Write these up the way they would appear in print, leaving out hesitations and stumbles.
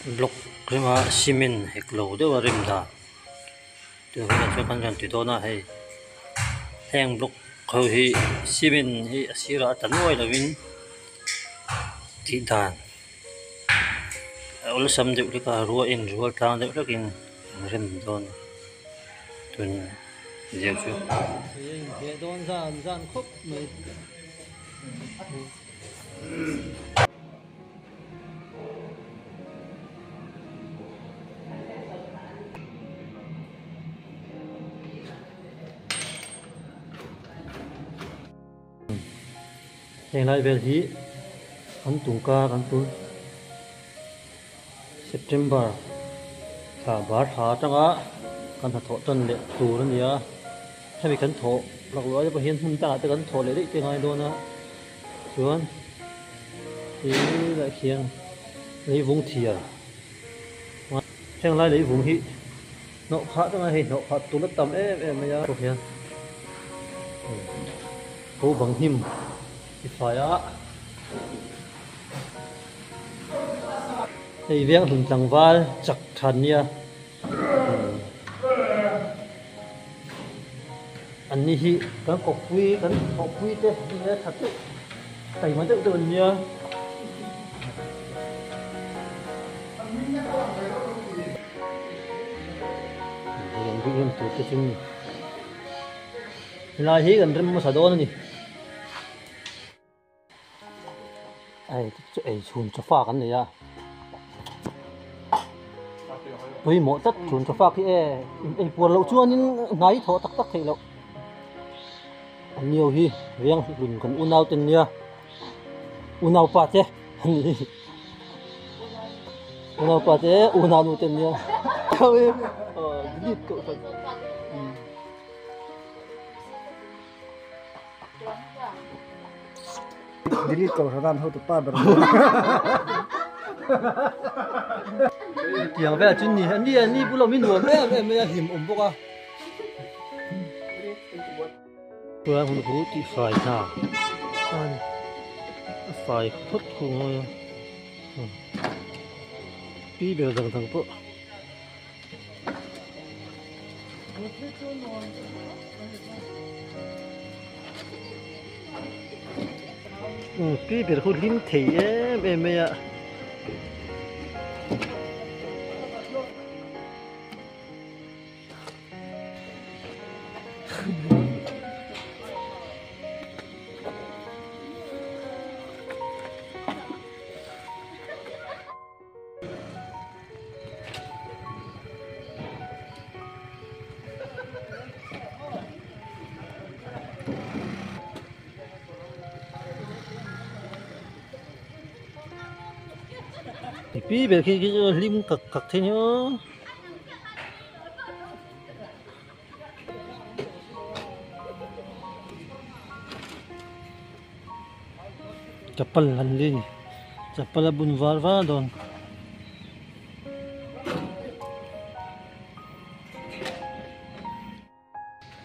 lục rima cement hek lo de wa rim da tu ha cho kan ran ti do na hei heng blok kho hi cement hi asira tan wai lovin ti dan ol sam de ka ruwa in ruwa tang de rakin rim don tun je chu ye don zan zan khop mai heng lai vel hi kan tungka kan tu September thả bar thả tanga kan tha tho tan le tur ania hemi kan tho lak lo ba hian hun ta te kan tho le ri te ngai do na chuan hi la khiang lấy vung thia heng lai lấy vung hi nọ khá tanga hi nọ khá tu na tam em ya ro hian ko bang him ki phaya ei viang hun tlangwal chak than nia anh ni hi kan kopui te ne thatu tai ma de don nia yang bikin tu te chung la hi kan rem ma sa don ni ai chun cho pha kan ne ya tôi mỏ tất chun cho pha cái ai buồn lậu chua nhưng ngay thọ tắc tắc thấy lậu nhiều hi riêng đừng cần unau tên nia unau pa che unau pa che unau nu tên nia thôi lít cậu phải delete cậu ra thôi tụi ta bật tiếng về chuyện này anh đi bù lâu mình nuông em hiểm bốc à vừa hôm nay thì phải thả phải phốt cùng thôi pi bèo dần thằng bộ pi bèo không lim thấy em ạ pi bèo khi lim cặc thế nhá chapal lan lên chapal bun var va don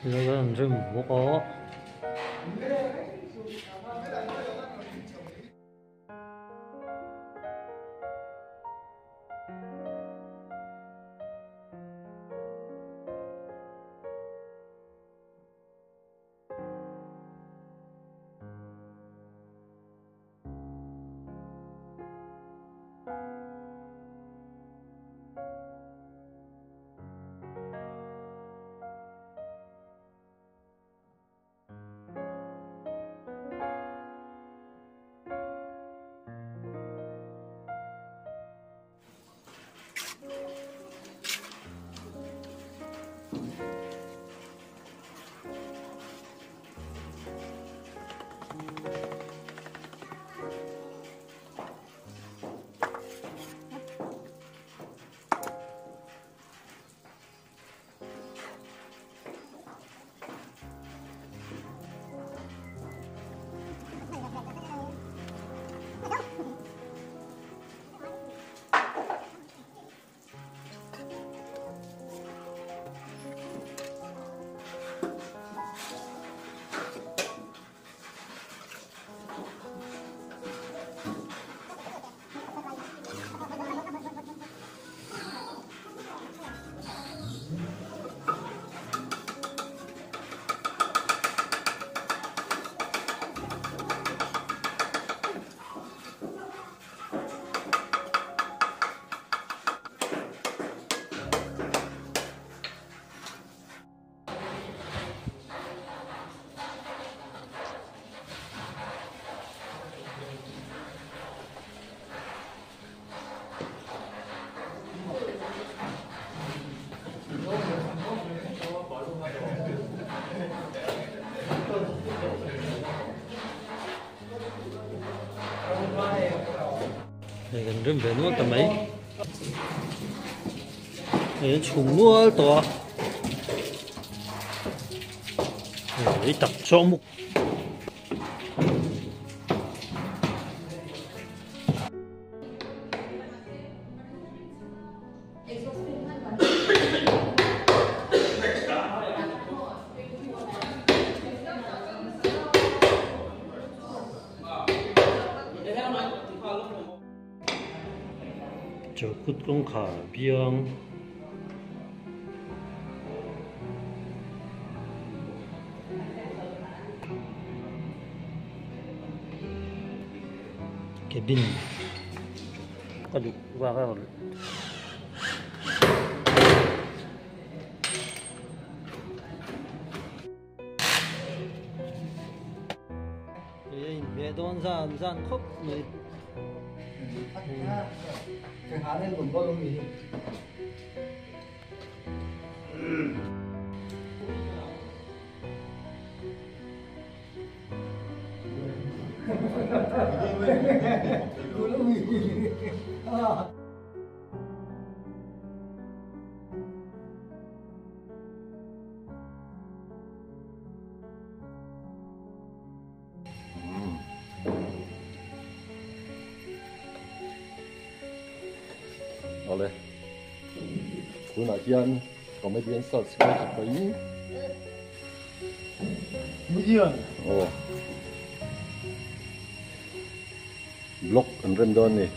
rồi ăn rơm bố có rem về nuốt tầm mấy này trùng nuốt to này tập cho mục cho cút con khả biếng cái bình có được qua cái mẹ đón ra khóc này cái há lên cũng có luôn gì Oleh, aku nak kian, komedian start sekarang apa ini? million Oh, blok and rendon ni.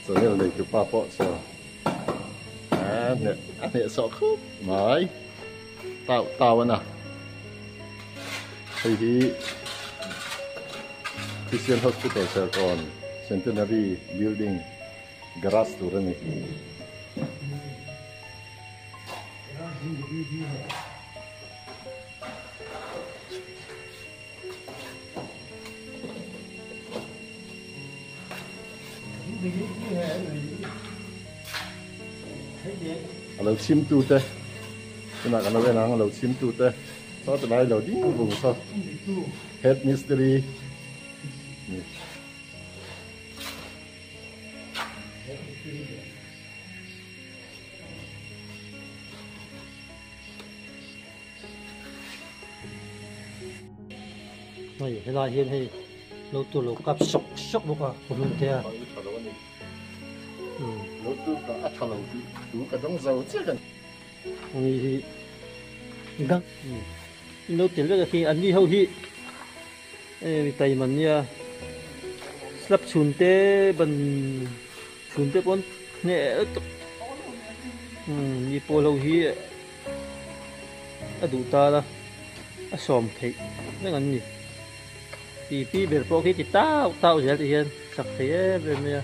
So ni là cái papa so. Nè sọ khớp mới tao anh à thì Christian Hospital Sài Gòn Centenary Building Garage tu rồi nàyเราชิมตูเต้ขณะกันเราไปนั่งเราชิมตูเต้ซอสอะไรเราดิ้งบุ้งซอสเฮดมิสตรีนี่ไม่ให้ลายเห็นให้เราตัวเรากับชกบุกอ่ะคนรุ่นเทีย เราตู้ก็อัดเราดูก็ต้องเราเจ้ากัน thì găng nấu tiền rất là khi ăn đi hậu hi tay mình nha slap chun te bốn nhẹ đi po lâu hi đủ ta là xòm thấy mấy ngắn gì thì pi bể po khi thì tao dễ thì hiền sặc thế về mày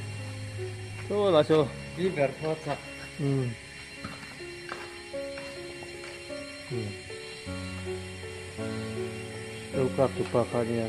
thôi là sao đi về thôi sạch đâu cặp tụ pa khá nha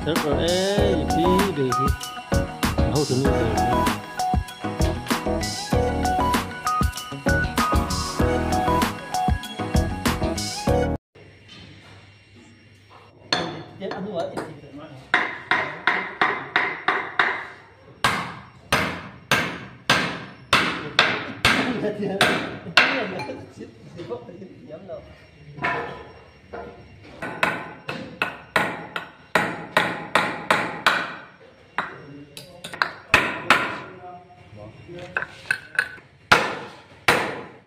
rất rồi ê đi về thì đâu từng người chết anh nói Hãy subscribe cho kênh Ghiền Mì Gõ để không bỏ lỡ những video hấp dẫn.